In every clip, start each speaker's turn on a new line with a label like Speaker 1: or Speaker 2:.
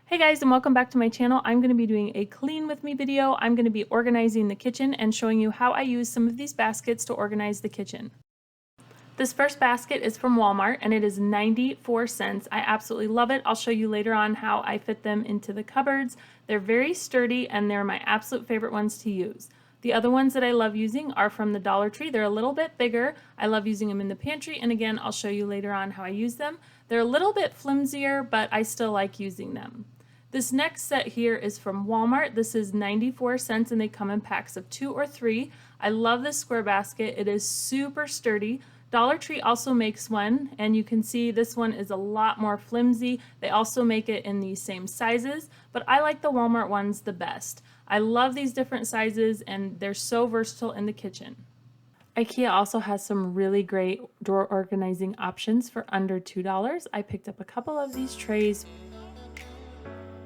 Speaker 1: Hey guys, and welcome back to my channel. I'm going to be doing a clean with me video. I'm going to be organizing the kitchen and showing you how I use some of these baskets to organize the kitchen. This first basket is from Walmart and it is 94 cents. I absolutely love it. I'll show you later on how I fit them into the cupboards. They're very sturdy and they're my absolute favorite ones to use. The other ones that I love using are from the Dollar Tree. They're a little bit bigger. I love using them in the pantry, and again, I'll show you later on how I use them. They're a little bit flimsier, but I still like using them. This next set here is from Walmart. This is 94 cents and they come in packs of 2 or 3. I love this square basket. It is super sturdy. Dollar Tree also makes one, and you can see this one is a lot more flimsy. They also make it in these same sizes, but I like the Walmart ones the best. I love these different sizes and they're so versatile in the kitchen. Ikea also has some really great drawer organizing options for under $2. I picked up a couple of these trays.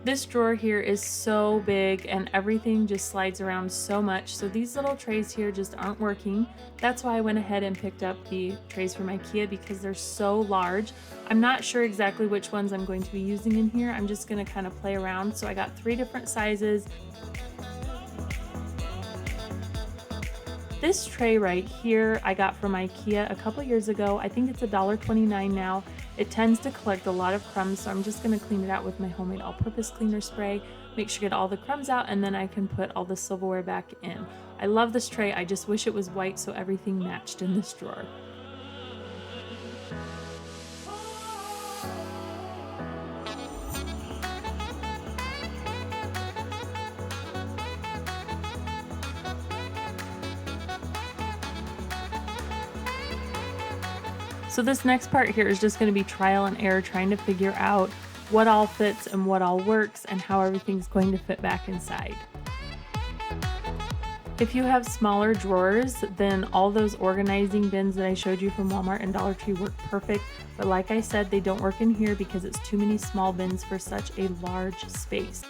Speaker 1: This drawer here is so big and everything just slides around so much, so these little trays here just aren't working. That's why I went ahead and picked up the trays from Ikea because they're so large. I'm not sure exactly which ones I'm going to be using in here. I'm just going to kind of play around. So I got 3 different sizes. This tray right here I got from Ikea a couple years ago. I think it's $1.29 now. It tends to collect a lot of crumbs, so I'm just going to clean it out with my homemade all-purpose cleaner spray. Make sure to get all the crumbs out, and then I can put all the silverware back in. I love this tray. I just wish it was white so everything matched in this drawer. So this next part here is just going to be trial and error, trying to figure out what all fits and what all works and how everything's going to fit back inside. If you have smaller drawers, then all those organizing bins that I showed you from Walmart and Dollar Tree work perfect. But like I said, they don't work in here because it's too many small bins for such a large space.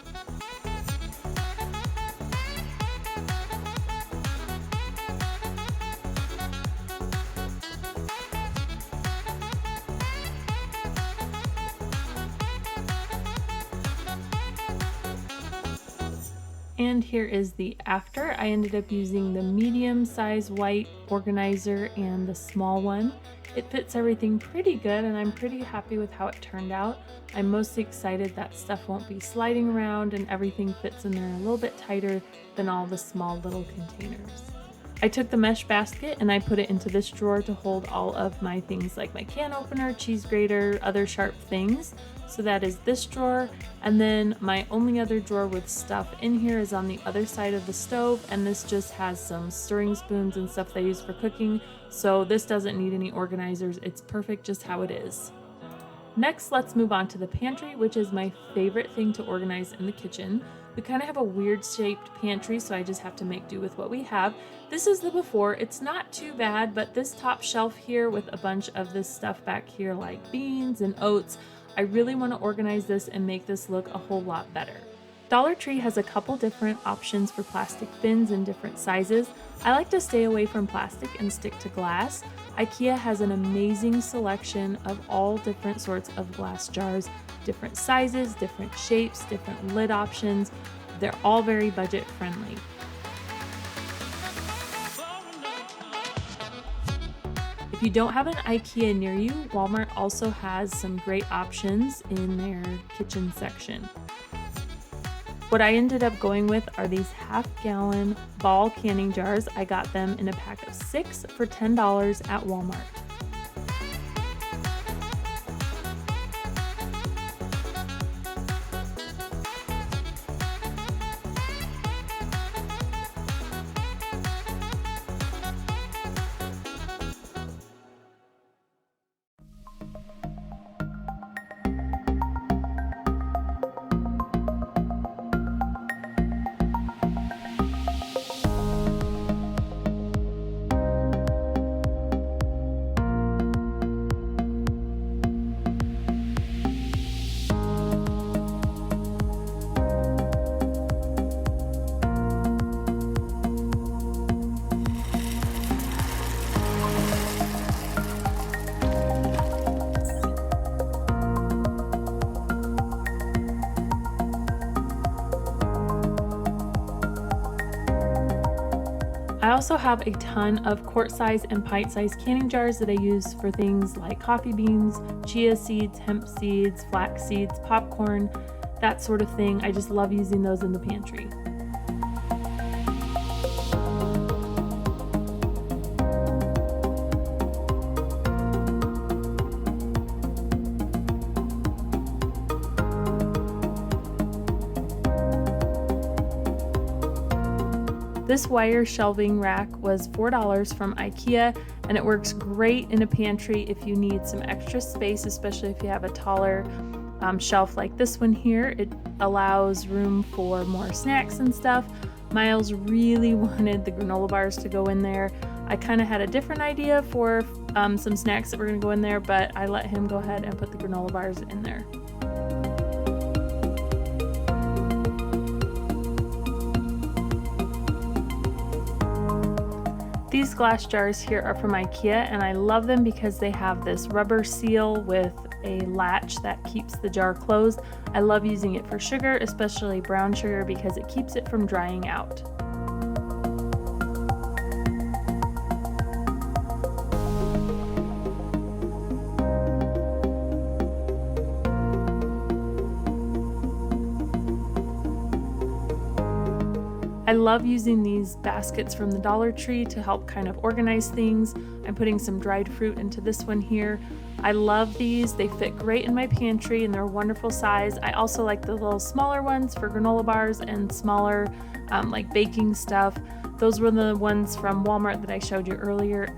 Speaker 1: And here is the after. I ended up using the medium size white organizer and the small one. It fits everything pretty good and I'm pretty happy with how it turned out. I'm mostly excited that stuff won't be sliding around and everything fits in there a little bit tighter than all the small little containers. I took the mesh basket and I put it into this drawer to hold all of my things like my can opener, cheese grater, other sharp things. So that is this drawer, and then my only other drawer with stuff in here is on the other side of the stove, and this just has some stirring spoons and stuff that I use for cooking, so this doesn't need any organizers. It's perfect just how it is. Next, let's move on to the pantry, which is my favorite thing to organize in the kitchen. We kind of have a weird shaped pantry, so I just have to make do with what we have. This is the before. It's not too bad, but this top shelf here with a bunch of this stuff back here like beans and oats, I really want to organize this and make this look a whole lot better. Dollar Tree has a couple different options for plastic bins in different sizes. I like to stay away from plastic and stick to glass. Ikea has an amazing selection of all different sorts of glass jars, different sizes, different shapes, different lid options. They're all very budget friendly. If you don't have an Ikea near you, Walmart also has some great options in their kitchen section. What I ended up going with are these half-gallon ball canning jars. I got them in a pack of 6 for $10 at Walmart. I also have a ton of quart-size and pint-size canning jars that I use for things like coffee beans, chia seeds, hemp seeds, flax seeds, popcorn, that sort of thing. I just love using those in the pantry. This wire shelving rack was $4 from Ikea, and it works great in a pantry if you need some extra space, especially if you have a taller shelf like this one here. It allows room for more snacks and stuff. Miles really wanted the granola bars to go in there. I kind of had a different idea for some snacks that were going to go in there, but I let him go ahead and put the granola bars in there. These glass jars here are from Ikea, and I love them because they have this rubber seal with a latch that keeps the jar closed. I love using it for sugar, especially brown sugar, because it keeps it from drying out. I love using these baskets from the Dollar Tree to help kind of organize things. I'm putting some dried fruit into this one here. I love these. They fit great in my pantry and they're a wonderful size. I also like the little smaller ones for granola bars and smaller like baking stuff. Those were the ones from Walmart that I showed you earlier.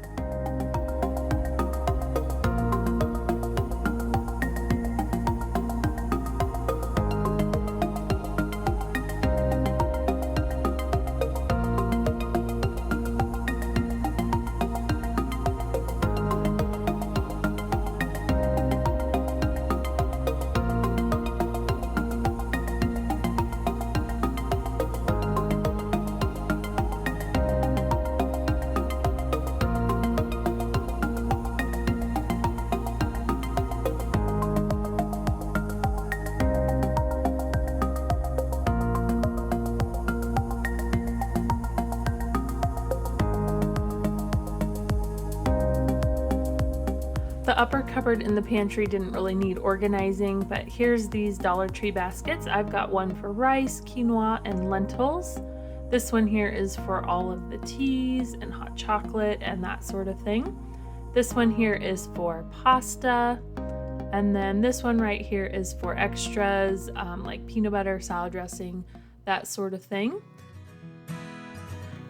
Speaker 1: The upper cupboard in the pantry didn't really need organizing, but here's these Dollar Tree baskets. I've got one for rice, quinoa, and lentils. This one here is for all of the teas and hot chocolate and that sort of thing. This one here is for pasta. And then this one right here is for extras, like peanut butter, salad dressing, that sort of thing.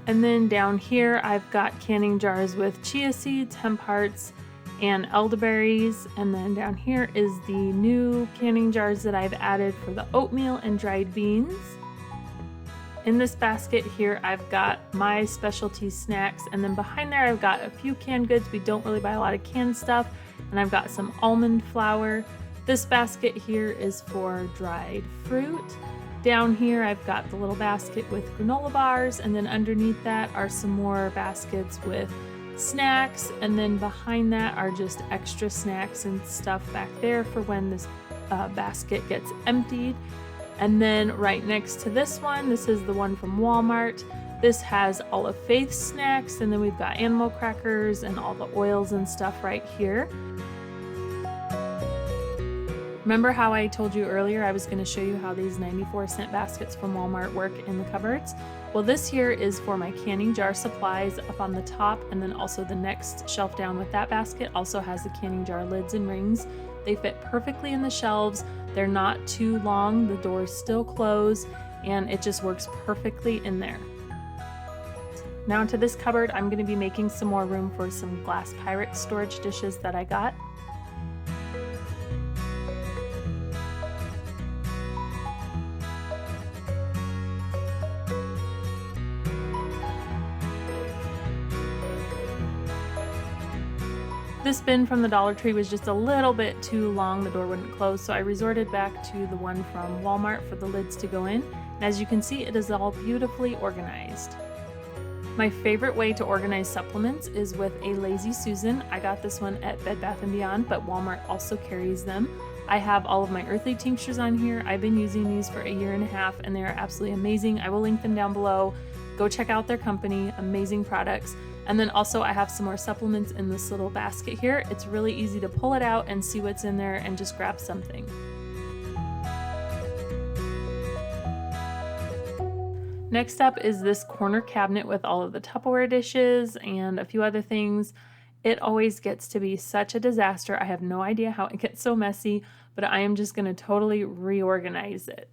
Speaker 1: And then down here, I've got canning jars with chia seeds, hemp hearts, and elderberries. And then down here is the new canning jars that I've added for the oatmeal and dried beans. In this basket here, I've got my specialty snacks, and then behind there I've got a few canned goods. We don't really buy a lot of canned stuff, and I've got some almond flour. This basket here is for dried fruit. Down here I've got the little basket with granola bars, and then underneath that are some more baskets with snacks, and then behind that are just extra snacks and stuff back there for when this basket gets emptied. And then right next to this one, this is the one from Walmart. This has all of Faith's snacks, and then we've got animal crackers and all the oils and stuff right here. Remember how I told you earlier I was going to show you how these 94-cent baskets from Walmart work in the cupboards? Well, this here is for my canning jar supplies up on the top, and then also the next shelf down with that basket also has the canning jar lids and rings. They fit perfectly in the shelves. They're not too long, the doors still close, and it just works perfectly in there. Now into this cupboard, I'm going to be making some more room for some glass Pyrex storage dishes that I got. This bin from the Dollar Tree was just a little bit too long, the door wouldn't close, so I resorted back to the one from Walmart for the lids to go in. And as you can see, it is all beautifully organized. My favorite way to organize supplements is with a Lazy Susan. I got this one at Bed Bath & Beyond, but Walmart also carries them. I have all of my earthly tinctures on here. I've been using these for a year and a half, and they are absolutely amazing. I will link them down below. Go check out their company, amazing products. And then also I have some more supplements in this little basket here. It's really easy to pull it out and see what's in there and just grab something. Next up is this corner cabinet with all of the Tupperware dishes and a few other things. It always gets to be such a disaster. I have no idea how it gets so messy, but I am just going to totally reorganize it.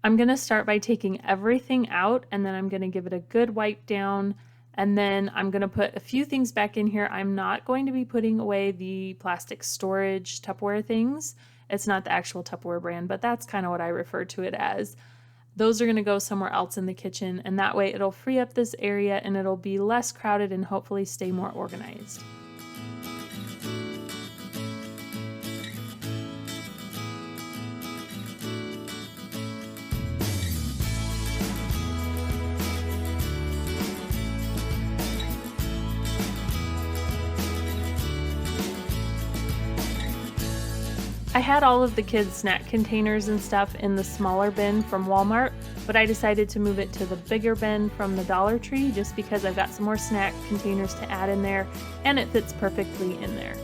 Speaker 1: I'm going to start by taking everything out, and then I'm going to give it a good wipe down, and then I'm going to put a few things back in here. I'm not going to be putting away the plastic storage Tupperware things. It's not the actual Tupperware brand, but that's kind of what I refer to it as. Those are going to go somewhere else in the kitchen, and that way it'll free up this area and it'll be less crowded and hopefully stay more organized. I had all of the kids' snack containers and stuff in the smaller bin from Walmart, but I decided to move it to the bigger bin from the Dollar Tree just because I've got some more snack containers to add in there and it fits perfectly in there.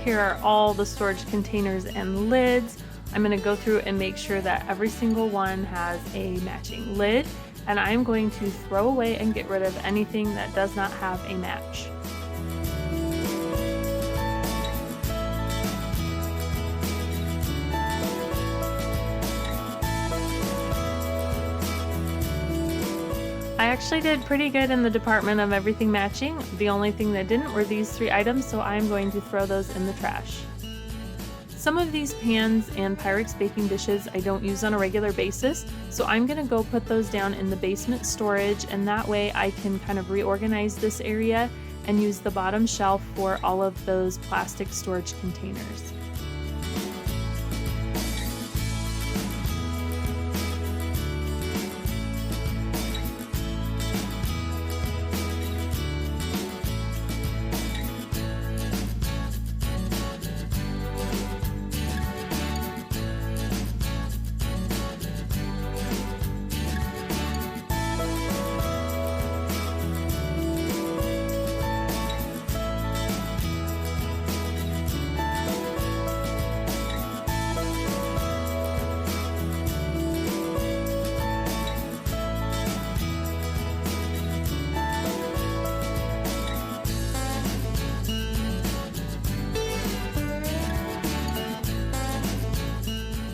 Speaker 1: Here are all the storage containers and lids. I'm going to go through and make sure that every single one has a matching lid, and I'm going to throw away and get rid of anything that does not have a match. I actually did pretty good in the department of everything matching. The only thing that didn't were these 3 items, so I'm going to throw those in the trash. Some of these pans and Pyrex baking dishes I don't use on a regular basis, so I'm going to go put those down in the basement storage, and that way I can kind of reorganize this area and use the bottom shelf for all of those plastic storage containers.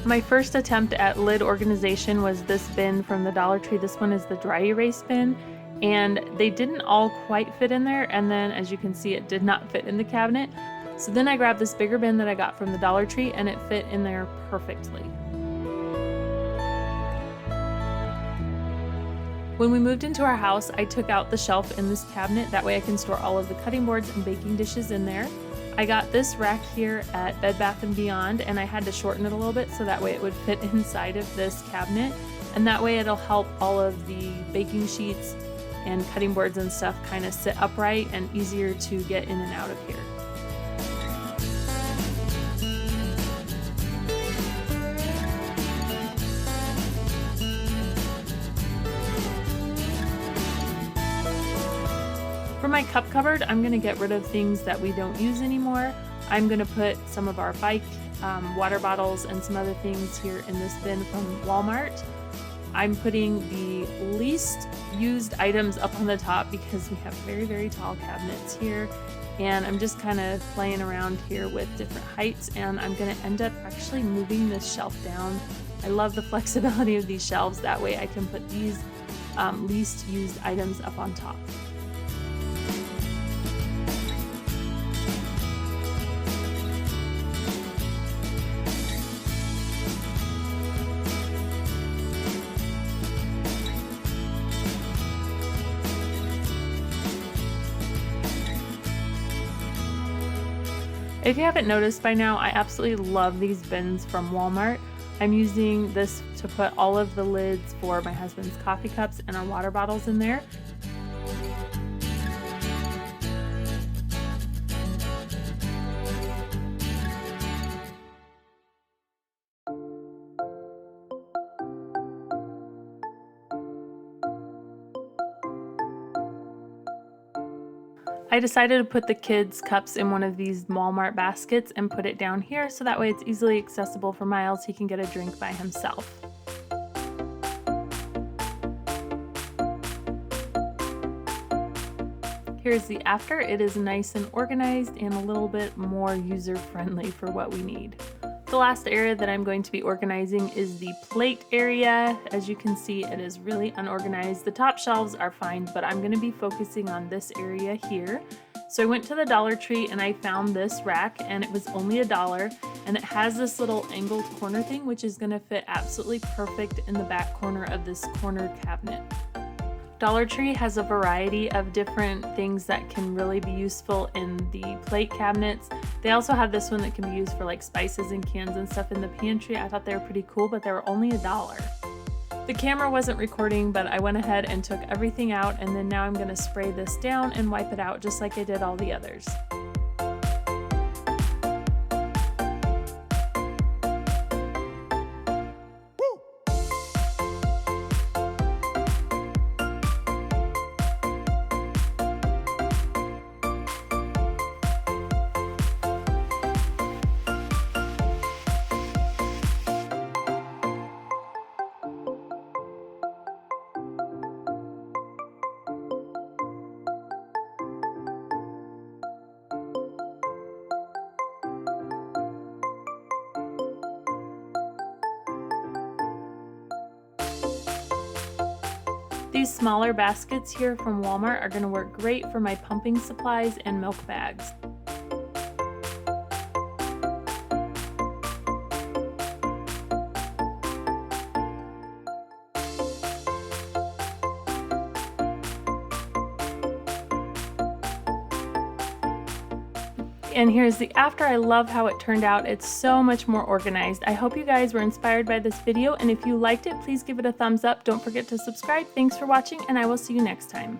Speaker 1: My first attempt at lid organization was this bin from the Dollar Tree. This one is the dry erase bin, and they didn't all quite fit in there, and then as you can see it did not fit in the cabinet. So then I grabbed this bigger bin that I got from the Dollar Tree and it fit in there perfectly. When we moved into our house, I took out the shelf in this cabinet, that way I can store all of the cutting boards and baking dishes in there. I got this rack here at Bed Bath & Beyond, and I had to shorten it a little bit so that way it would fit inside of this cabinet, and that way it'll help all of the baking sheets and cutting boards and stuff kind of sit upright and easier to get in and out of here. For my cup cupboard, I'm going to get rid of things that we don't use anymore. I'm going to put some of our bike water bottles and some other things here in this bin from Walmart. I'm putting the least used items up on the top because we have very, very tall cabinets here. And I'm just kind of playing around here with different heights, and I'm going to end up actually moving this shelf down. I love the flexibility of these shelves. That way I can put these least used items up on top. If you haven't noticed by now, I absolutely love these bins from Walmart. I'm using this to put all of the lids for my husband's coffee cups and our water bottles in there. I decided to put the kids' cups in one of these Walmart baskets and put it down here so that way it's easily accessible for Miles. He can get a drink by himself. Here's the after. It is nice and organized and a little bit more user-friendly for what we need. The last area that I'm going to be organizing is the plate area. As you can see, it is really unorganized. The top shelves are fine, but I'm going to be focusing on this area here. So I went to the Dollar Tree and I found this rack, and it was only $1, and it has this little angled corner thing which is going to fit absolutely perfect in the back corner of this corner cabinet. Dollar Tree has a variety of different things that can really be useful in the plate cabinets. They also have this one that can be used for like spices and cans and stuff in the pantry. I thought they were pretty cool, but they were only $1. The camera wasn't recording, but I went ahead and took everything out, and then now I'm going to spray this down and wipe it out just like I did all the others. These smaller baskets here from Walmart are going to work great for my pumping supplies and milk bags. And here's the after. I love how it turned out. It's so much more organized. I hope you guys were inspired by this video, and if you liked it, please give it a thumbs up. Don't forget to subscribe. Thanks for watching, and I will see you next time.